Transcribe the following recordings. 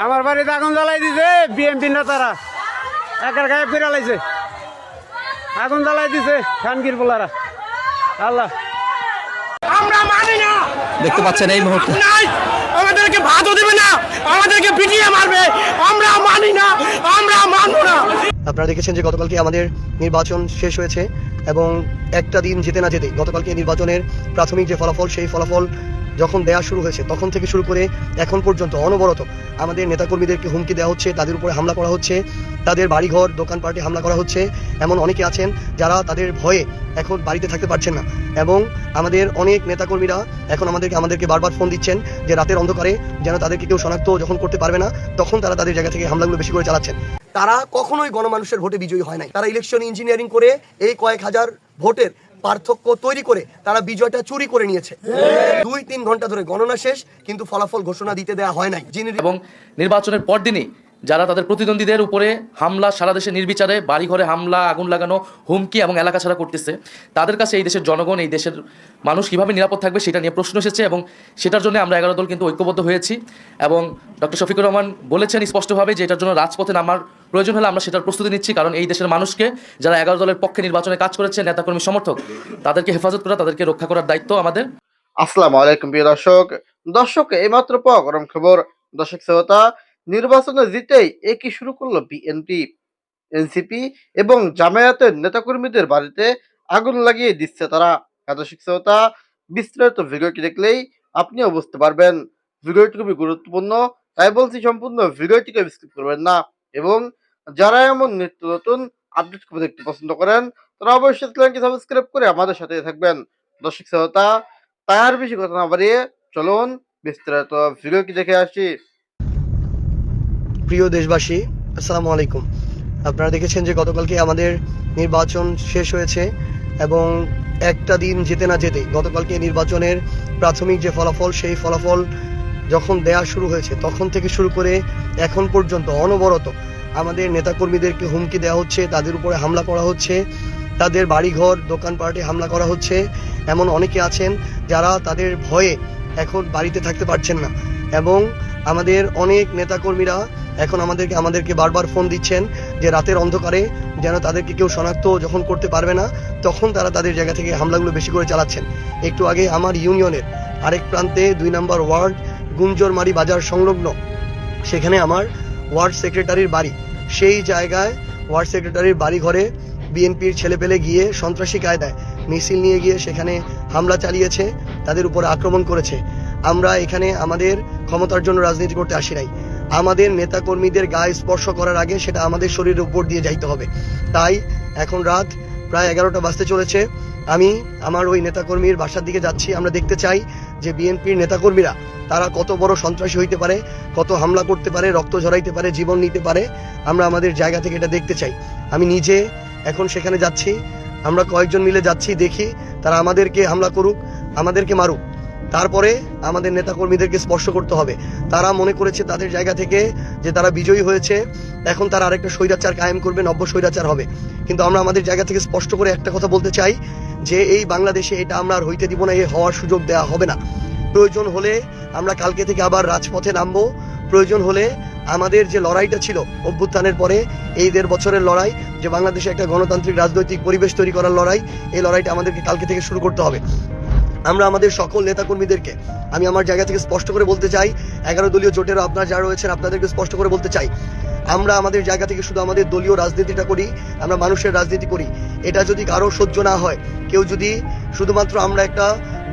আমার বাড়িতে আগুন জ্বালাই দিছে বিএমপি নেতারা, একার গায়ে ফিরালাইছে, আগুন জ্বালাই দিছে খানগির পোলারা। আল্লাহ, আমরা মানি না। দেখতে পাচ্ছেন এই মুহূর্তে নাই, আমাদেরকে ভাতও দেবে না, আমাদেরকে পিটিয়ে মারবে। আমরা মানি না, আমরা মানব না। আপনারা দেখেছেন যে গতকালকে আমাদের নির্বাচন শেষ হয়েছে এবং একটা দিন যেতে না যেতে গতকালকে নির্বাচনের প্রাথমিক যে ফলাফল, সেই ফলাফল যখন দেওয়া শুরু হয়েছে তখন থেকে শুরু করে এখন পর্যন্ত অনবরত আমাদের নেতাকর্মীদেরকে হুমকি দেওয়া হচ্ছে, তাদের উপরে হামলা করা হচ্ছে, তাদের বাড়িঘর দোকানপাটে হামলা করা হচ্ছে। এমন অনেকে আছেন যারা তাদের ভয়ে এখন বাড়িতে থাকতে পারছেন না এবং আমাদের অনেক নেতাকর্মীরা এখন আমাদেরকে বারবার ফোন দিচ্ছেন যে রাতের অন্ধকারে যেন তাদেরকে কেউ শনাক্ত যখন করতে পারবে না তখন তারা তাদের জায়গা থেকে হামলাগুলো বেশি করে চালাচ্ছেন। তারা কখনোই গণমানুষের ভোটে বিজয়ী হয় নাই। তারা ইলেকশন ইঞ্জিনিয়ারিং করে এই কয়েক হাজার ভোটের পার্থক্য তৈরি করে তারা বিজয়টা চুরি করে নিয়েছে। 2-3 ঘন্টা ধরে গণনা শেষ, কিন্তু ফলাফল ঘোষণা দিতে দেওয়া হয় নাই। এবং নির্বাচনের পরদিনই যারা তাদের প্রতিদ্বন্দ্বীদের উপরে হামলা, সারা দেশে নির্বিচারে বাড়িঘরে হামলা, আগুন লাগানো, হুমকি এবং এলাকা ছাড়া করতেছে, তাদের কাছে এই দেশের জনগণ, এই দেশের মানুষ কীভাবে নিরাপদ থাকবে সেটা নিয়ে প্রশ্ন এসেছে এবং সেটার জন্য আমরা 11 দল কিন্তু ঐক্যবদ্ধ হয়েছি। এবং ডক্টর শফিকুর রহমান বলেছেন স্পষ্টভাবে যে এটার জন্য রাজপথে নামার প্রয়োজন হলে আমরা সেটার প্রস্তুতি নিচ্ছি, কারণ এই দেশের মানুষকে যারা 11 দলের পক্ষে নির্বাচনে কাজ করেছে, নেতাকর্মী সমর্থক, তাদেরকে হেফাজত করা, তাদেরকে রক্ষা করার দায়িত্ব আমাদের। আসসালামু আলাইকুম প্রিয় দর্শক এইমাত্র পাওয়া গরম খবর। দর্শক শ্রোতা, নির্বাচনে জিতেই একই শুরু করলো বিএনপি, এনসিপি এবং জামায়াতের নেতাকর্মীদের বাড়িতে আগুন লাগিয়ে দিচ্ছে তারা। দর্শক শ্রোতা, বিস্তারিত ভিডিওটি দেখলেই আপনিও বুঝতে পারবেন। ভিডিওটি খুবই গুরুত্বপূর্ণ, তাই বলছি সম্পূর্ণ ভিডিওটিকে স্কিপ করবেন না। এবং যারা এমন নিত্য নতুন আপডেট খবর দেখতে পছন্দ করেন তারা অবশ্যই চ্যানেলটি সাবস্ক্রাইব করে আমাদের সাথে থাকবেন। দর্শক শ্রোতা, তাই আর বেশি কথা না বাড়িয়ে চলুন বিস্তারিত ভিডিওটি দেখে আসি। প্রিয় দেশবাসী, আসসালামু আলাইকুম। আপনারা দেখেছেন যে গতকালকে আমাদের নির্বাচন শেষ হয়েছে এবং একটা দিন যেতে না যেতে গতকালকে নির্বাচনের প্রাথমিক যে ফলাফল, সেই ফলাফল যখন দেওয়া শুরু হয়েছে তখন থেকে শুরু করে এখন পর্যন্ত অনবরত আমাদের নেতাকর্মীদেরকে হুমকি দেওয়া হচ্ছে, তাদের উপরে হামলা করা হচ্ছে, তাদের বাড়িঘর দোকানপাটে হামলা করা হচ্ছে। এমন অনেকে আছেন যারা তাদের ভয়ে এখন বাড়িতে থাকতে পারছেন না এবং আমাদের অনেক নেতাকর্মীরা এখন আমাদেরকে বারবার ফোন দিচ্ছেন যে রাতের অন্ধকারে যেন তাদেরকে কেউ শনাক্ত যখন করতে পারবে না তখন তারা তাদের জায়গা থেকে হামলাগুলো বেশি করে চালাচ্ছেন। একটু আগে আমার ইউনিয়নের আরেক প্রান্তে 2 নম্বর ওয়ার্ড গুঞ্জরমারি বাজার সংলগ্ন, সেখানে আমার ওয়ার্ড সেক্রেটারির বাড়ি, সেই জায়গায় ওয়ার্ড সেক্রেটারির বাড়ি ঘরে বিএনপির ছেলেপেলে গিয়ে সন্ত্রাসী কায়দায় মিছিল নিয়ে গিয়ে সেখানে হামলা চালিয়েছে, তাদের উপর আক্রমণ করেছে। আমরা এখানে আমাদের ক্ষমতার জন্য রাজনীতি করতে আসি নাই। আমাদের নেতাকর্মীদের গায়ে স্পর্শ করার আগে সেটা আমাদের শরীরের উপর দিয়ে যাইতে হবে। তাই এখন রাত প্রায় 11টা বাজতে চলেছে, আমি আমার ওই নেতাকর্মীর বাসার দিকে যাচ্ছি। আমরা দেখতে চাই যে বিএনপির নেতাকর্মীরা তারা কত বড় সন্ত্রাসী হইতে পারে, কত হামলা করতে পারে, রক্ত ঝরাইতে পারে, জীবন নিতে পারে। আমরা আমাদের জায়গা থেকে এটা দেখতে চাই। আমি নিজে এখন সেখানে যাচ্ছি, আমরা কয়েকজন মিলে যাচ্ছি, দেখি তারা আমাদেরকে হামলা করুক, আমাদেরকে মারুক, তারপরে আমাদের নেতাকর্মীদেরকে স্পর্শ করতে হবে। তারা মনে করেছে তাদের জায়গা থেকে যে তারা বিজয়ী হয়েছে, এখন তারা আরেকটা স্বৈরাচার কায়েম করবে, নব্য স্বৈরাচার হবে। কিন্তু আমরা আমাদের জায়গা থেকে স্পষ্ট করে একটা কথা বলতে চাই যে এই বাংলাদেশে এটা আমরা আর হইতে দিব না, এই হওয়ার সুযোগ দেওয়া হবে না। প্রয়োজন হলে আমরা কালকে থেকে আবার রাজপথে নামবো। প্রয়োজন হলে আমাদের যে লড়াইটা ছিল অভ্যুত্থানের পরে, এই 1.5 বছরের লড়াই, যে বাংলাদেশে একটা গণতান্ত্রিক রাজনৈতিক পরিবেশ তৈরি করার লড়াই, এই লড়াইটা আমাদেরকে কালকে থেকে শুরু করতে হবে। আমরা আমাদের সকল নেতাকর্মীদেরকে আমি আমার জায়গা থেকে স্পষ্ট করে বলতে চাই, 11 দলীয় জোটেরও আপনারা যারা রয়েছেন আপনাদেরকে স্পষ্ট করে বলতে চাই, আমরা আমাদের জায়গা থেকে শুধু আমাদের দলীয় রাজনীতিটা করি, আমরা মানুষের রাজনীতি করি। এটা যদি কারো সহ্য না হয়, কেউ যদি শুধুমাত্র আমরা একটা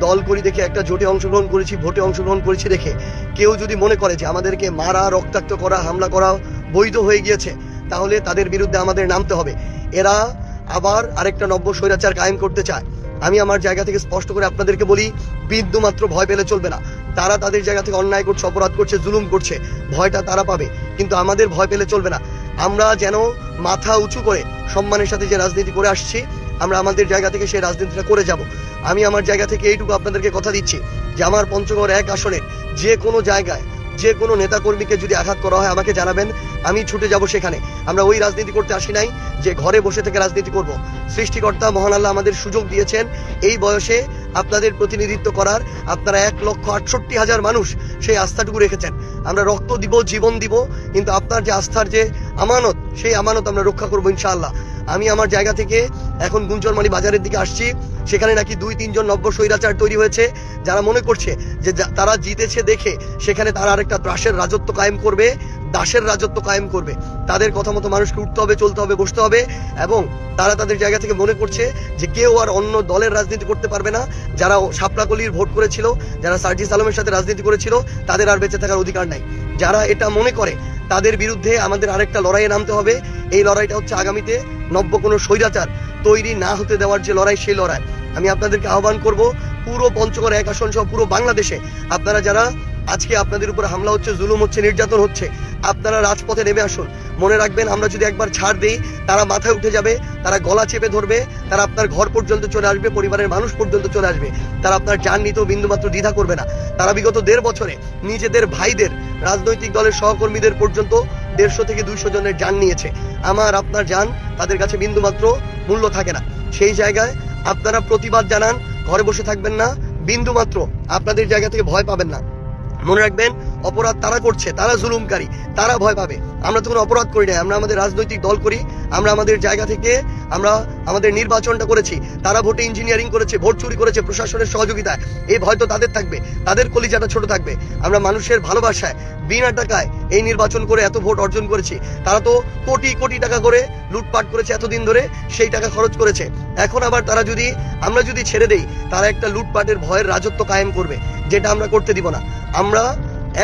দল করি দেখে, একটা জোটে অংশগ্রহণ করেছি, ভোটে অংশগ্রহণ করেছি দেখে কেউ যদি মনে করে যে আমাদেরকে মারা, রক্তাক্ত করা, হামলা করা বৈধ হয়ে গিয়েছে, তাহলে তাদের বিরুদ্ধে আমাদের নামতে হবে। এরা আবার আরেকটা নব্য স্বৈরাচার কায়েম করতে চায়। আমি আমার জায়গা থেকে স্পষ্ট করে আপনাদেরকে বলি, বিন্দু মাত্র ভয় পেলে চলবে না। তারা তাদের জায়গা থেকে অন্যায় করছে, অপরাধ করছে, জুলুম করছে, ভয়টা তারা পাবে, কিন্তু আমাদের ভয় পেলে চলবে না। আমরা যেন মাথা উঁচু করে সম্মানের সাথে যে রাজনীতি করে আসছি, আমরা আমাদের জায়গা থেকে সেই রাজনীতিটা করে যাব। আমি আমার জায়গা থেকে এইটুকু আপনাদেরকে কথা দিচ্ছি যে আমার পঞ্চগড় 1 আসনের যে কোনো জায়গায় যে কোনো নেতাকর্মীকে যদি আঘাত করা হয় আমাকে জানাবেন, আমি ছুটে যাব সেখানে। আমরা ওই রাজনীতি করতে আসি নাই যে ঘরে বসে থেকে রাজনীতি করব। সৃষ্টিকর্তা মহান আল্লাহ আমাদের সুযোগ দিয়েছেন এই বয়সে আপনাদের প্রতিনিধিত্ব করার। আপনারা 1,68,000 মানুষ সেই আস্থাটুকু রেখেছেন। আমরা রক্ত দিব, জীবন দিব, কিন্তু আপনার যে আস্থার যে আমানত, সেই আমানত আমরা রক্ষা করবো ইনশাআল্লাহ। আমি আমার জায়গা থেকে এখন গুঞ্জরমালি বাজারের দিকে আসছি, সেখানে নাকি 2-3 জন নব্য স্বৈরাচার তৈরি হয়েছে, যারা মনে করছে যে তারা জিতেছে দেখে সেখানে তারা আরেকটা ত্রাসের রাজত্ব কায়েম করবে, দাসের রাজত্ব কায়েম করবে। তাদের কথা মতো মানুষকে উঠতে হবে, চলতে হবে, বসতে হবে, এবং তারা তাদের জায়গা থেকে মনে করছে যে কেউ আর অন্য দলের রাজনীতি করতে পারবে না। যারা শাপলাকলির ভোট করেছিল, যারা সার্জিস আলমের সাথে রাজনীতি করেছিল, তাদের আর বেঁচে থাকার অধিকার নাই। যারা এটা মনে করে তাদের বিরুদ্ধে আমাদের আরেকটা লড়াইয়ে নামতে হবে। এই লড়াইটা হচ্ছে আগামীতে নব্য কোনো স্বৈরাচার তৈরি না হতে দেওয়ার যে লড়াই, সেই লড়াই। আমি আপনাদেরকে আহ্বান করব, পুরো পঞ্চগড় 1 আসন সহ পুরো বাংলাদেশে আপনারা যারা আজকে আপনাদের উপরে হামলা হচ্ছে, জুলুম হচ্ছে, নির্যাতন হচ্ছে, আপনারা রাজপথে নেমে আসুন। মনে রাখবেন, আমরা যদি একবার ছাড় দেই, তারা মাথায় উঠে যাবে, তারা গলা চেপে ধরবে, তারা আপনার ঘর পর্যন্ত চলে আসবে, পরিবারের মানুষ পর্যন্ত চলে আসবে। তারা আপনার জান নিতেও বিন্দুমাত্র দ্বিধা করবে না। তারা বিগত 1.5 বছরে নিজেদের ভাইদের, রাজনৈতিক দলের সহকর্মীদের পর্যন্ত 150 থেকে 200 জনের জান নিয়েছে। আমার আপনার জান তাদের কাছে বিন্দুমাত্র মূল্য থাকে না। সেই জায়গায় আপনারা প্রতিবাদ জানান, ঘরে বসে থাকবেন না, বিন্দুমাত্র আপনাদের জায়গা থেকে ভয় পাবেন না। মনে রাখবেন, অপরাধ তারা করছে, তারা জুলুমকারী, তারা ভয় পাবে। আমরা তো কোনো অপরাধ করি না, আমরা আমাদের রাজনৈতিক দল করি, আমরা আমাদের জায়গা থেকে আমরা আমাদের নির্বাচনটা করেছি। তারা ভোটে ইঞ্জিনিয়ারিং করেছে, ভোট চুরি করেছে প্রশাসনের সহযোগিতায়। এই ভয় তো তাদের থাকবে, তাদের কলিজাটা ছোট থাকবে। আমরা মানুষের ভালোবাসায় বিনা টাকায় এই নির্বাচন করে এত ভোট অর্জন করেছি। তারা তো কোটি কোটি টাকা করে লুটপাট করেছে এতদিন ধরে, সেই টাকা খরচ করেছে। এখন আবার তারা যদি, আমরা যদি ছেড়ে দেই, তারা একটা লুটপাটের ভয়ের রাজত্ব কায়েম করবে, যেটা আমরা করতে দিব না। আমরা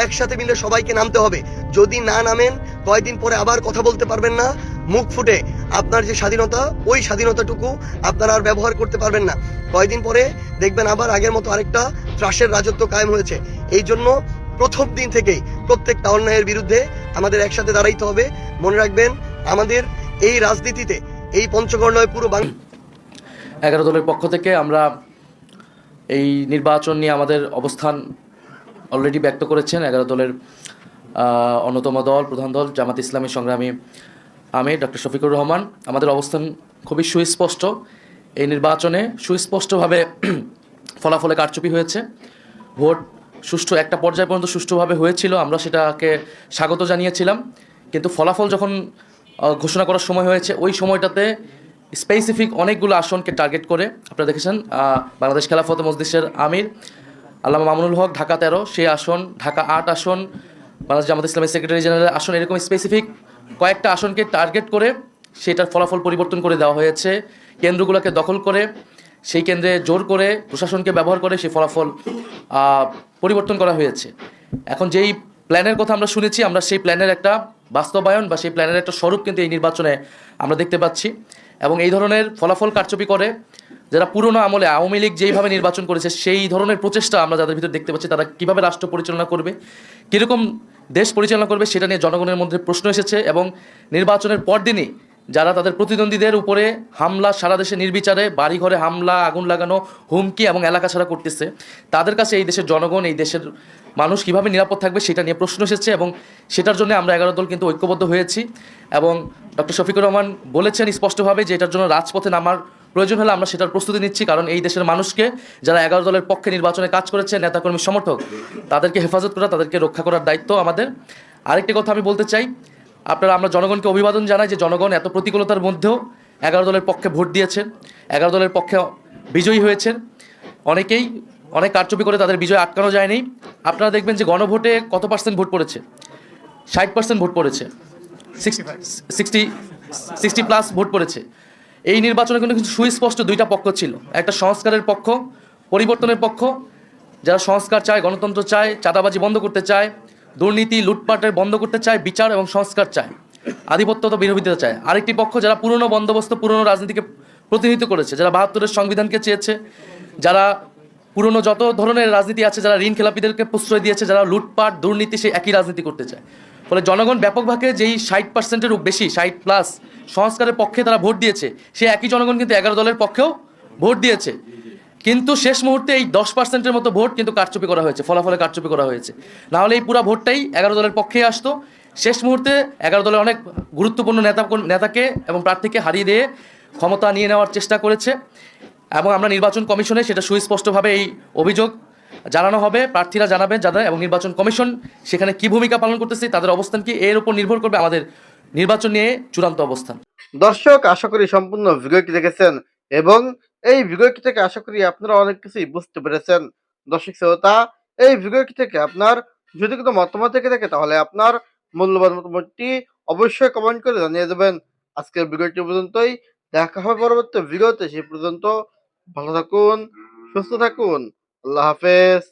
একসাথে মিলে সবাইকে নামতে হবে। যদি না নামেন, কয়েকদিন পরে আবার কথা বলতে পারবেন না, মুখ ফুটে আপনার যে স্বাধীনতা, ওই স্বাধীনতাটুকু আপনারা আর ব্যবহার করতে পারবেন না। কয়েকদিন পরে দেখবেন আবার আগের মতো আরেকটা ত্রাসের রাজত্ব কায়েম হয়েছে। এই জন্য প্রথম দিন থেকেই প্রত্যেকটা অন্যায়ের বিরুদ্ধে আমাদের একসাথে দাঁড়াইতে হবে। মনে রাখবেন, আমাদের এই রাজনীতিতে, এই পঞ্চগড় নয়, পুরো বাংলা 11 দলের পক্ষ থেকে আমরা এই নির্বাচন নিয়ে আমাদের অবস্থান অলরেডি ব্যক্ত করেছেন 11 দলের অন্যতম দল, প্রধান দল জামাত ইসলামী সংগ্রামী আমির ডক্টর শফিকুর রহমান। আমাদের অবস্থান খুবই সুস্পষ্ট। এই নির্বাচনে সুস্পষ্টভাবে ফলাফলে কারচুপি হয়েছে। ভোট সুষ্ঠু একটা পর্যায় পর্যন্ত সুষ্ঠুভাবে হয়েছিল, আমরা সেটাকে স্বাগত জানিয়েছিলাম। কিন্তু ফলাফল যখন ঘোষণা করার সময় হয়েছে, ওই সময়টাতে স্পেসিফিক অনেকগুলো আসনকে টার্গেট করে, আপনারা দেখেছেন বাংলাদেশ খেলাফত মজলিসের আমির আল্লামা মামুনুল হক ঢাকা 13, সেই আসন, ঢাকা 8 আসন, বাংলাদেশ জামাত ইসলামের সেক্রেটারি জেনারেল আসন, এরকম স্পেসিফিক কয়েকটা আসনকে টার্গেট করে সেটার ফলাফল পরিবর্তন করে দেওয়া হয়েছে। কেন্দ্রগুলোকে দখল করে, সেই কেন্দ্রে জোর করে, প্রশাসনকে ব্যবহার করে সেই ফলাফল পরিবর্তন করা হয়েছে। এখন যেই প্ল্যানের কথা আমরা শুনেছি, আমরা সেই প্ল্যানের একটা বাস্তবায়ন বা সেই প্ল্যানের একটা স্বরূপ কিন্তু এই নির্বাচনে আমরা দেখতে পাচ্ছি। এবং এই ধরনের ফলাফল কারচুপি করে যারা পুরনো আমলে আওয়ামী লীগ যেইভাবে নির্বাচন করেছে, সেই ধরনের প্রচেষ্টা আমরা যাদের ভিতরে দেখতে পাচ্ছি, তারা কীভাবে রাষ্ট্র পরিচালনা করবে, কীরকম দেশ পরিচালনা করবে, সেটা নিয়ে জনগণের মধ্যে প্রশ্ন এসেছে। এবং নির্বাচনের পরদিনই যারা তাদের প্রতিদ্বন্দ্বীদের উপরে হামলা, সারা দেশে নির্বিচারে বাড়িঘরে হামলা, আগুন লাগানো, হুমকি এবং এলাকা ছাড়া করতেছে, তাদের কাছে এই দেশের জনগণ, এই দেশের মানুষ কীভাবে নিরাপদ থাকবে, সেটা নিয়ে প্রশ্ন এসেছে। এবং সেটার জন্য আমরা 11 দল কিন্তু ঐক্যবদ্ধ হয়েছি। এবং ডক্টর শফিকুর রহমান বলেছেন স্পষ্টভাবে যে এটার জন্য রাজপথে নামার প্রয়োজন হলে আমরা সেটার প্রস্তুতি নিচ্ছি। কারণ এই দেশের মানুষকে, যারা 11 দলের পক্ষে নির্বাচনে কাজ করেছে, নেতাকর্মী সমর্থক, তাদেরকে হেফাজত করা, তাদেরকে রক্ষা করার দায়িত্ব আমাদের। আরেকটি কথা আমি বলতে চাই, আমরা জনগণকে অভিবাদন জানাই যে জনগণ এত প্রতিকূলতার মধ্যেও 11 দলের পক্ষে ভোট দিয়েছেন, 11 দলের পক্ষে বিজয়ী হয়েছেন। অনেকেই অনেক কারচুপি করে তাদের বিজয় আটকানো যায়নি। আপনারা দেখবেন যে গণভোটে কত পার্সেন্ট ভোট পড়েছে, 60% ভোট পড়েছে, 60+ ভোট পড়েছে। এই নির্বাচনে কিন্তু সুস্পষ্ট দুইটা পক্ষ ছিল, একটা সংস্কারের পক্ষ, পরিবর্তনের পক্ষ, যারা সংস্কার চায়, গণতন্ত্র চায়, চাঁদাবাজি বন্ধ করতে চায়, দুর্নীতি লুটপাটের বন্ধ করতে চায়, বিচার এবং সংস্কার চায়, আধিপত্যতা বিরোধিতা চায়। আরেকটি পক্ষ যারা পুরনো বন্দোবস্ত, পুরনো রাজনীতিকে প্রতিনিধিত্ব করেছে, যারা 72-এর সংবিধানকে চেয়েছে, যারা পুরনো যত ধরনের রাজনীতি আছে, যারা ঋণ খেলাপিদেরকে প্রশ্রয় দিয়েছে, যারা লুটপাট দুর্নীতি, সেই একই রাজনীতি করতে চায়। ফলে জনগণ ব্যাপকভাবে যেই 60%-এর বেশি, 60+ সংস্কারের পক্ষে তারা ভোট দিয়েছে, সেই একই জনগণ কিন্তু 11 দলের পক্ষেও ভোট দিয়েছে। কিন্তু শেষ মুহূর্তে এই 10%-এর মতো ভোট কিন্তু কারচুপি করা হয়েছে, ফলাফলে কারচুপি করা হয়েছে। নাহলে এই পুরো ভোটটাই 11 দলের পক্ষেই আসতো। শেষ মুহূর্তে 11 দলের অনেক গুরুত্বপূর্ণ নেতাকে এবং প্রার্থীকে হারিয়ে দিয়ে ক্ষমতা নিয়ে নেওয়ার চেষ্টা করেছে। এবং আমরা নির্বাচন কমিশনে সেটা সুস্পষ্টভাবে এই অভিযোগ জানানো হবে, প্রার্থীরা জানাবেন যারা, এবং নির্বাচন কমিশন সেখানে কি ভূমিকা পালন করতেছে, তাদের অবস্থান কি, এর উপর নির্ভর করবে আমাদের নির্বাচন নিয়ে চূড়ান্ত অবস্থান। দর্শক, আশা করি সম্পূর্ণ ভিডিওটি দেখেছেন এবং এই ভিডিওটি থেকে আশা করি আপনারা অনেক কিছুই বুঝতে পেরেছেন। দর্শক শ্রোতা, এই ভিডিওটি থেকে আপনার যদি কোনো মতামত থেকে থাকে তাহলে আপনার মূল্যবান মতামতটি অবশ্যই কমেন্ট করে জানিয়ে দেবেন। আজকের ভিডিওটি পর্যন্তই, দেখা হবে পরবর্তী ভিডিওতে। সেই পর্যন্ত ভালো থাকুন, সুস্থ থাকুন, আল্লাহ হাফেজ।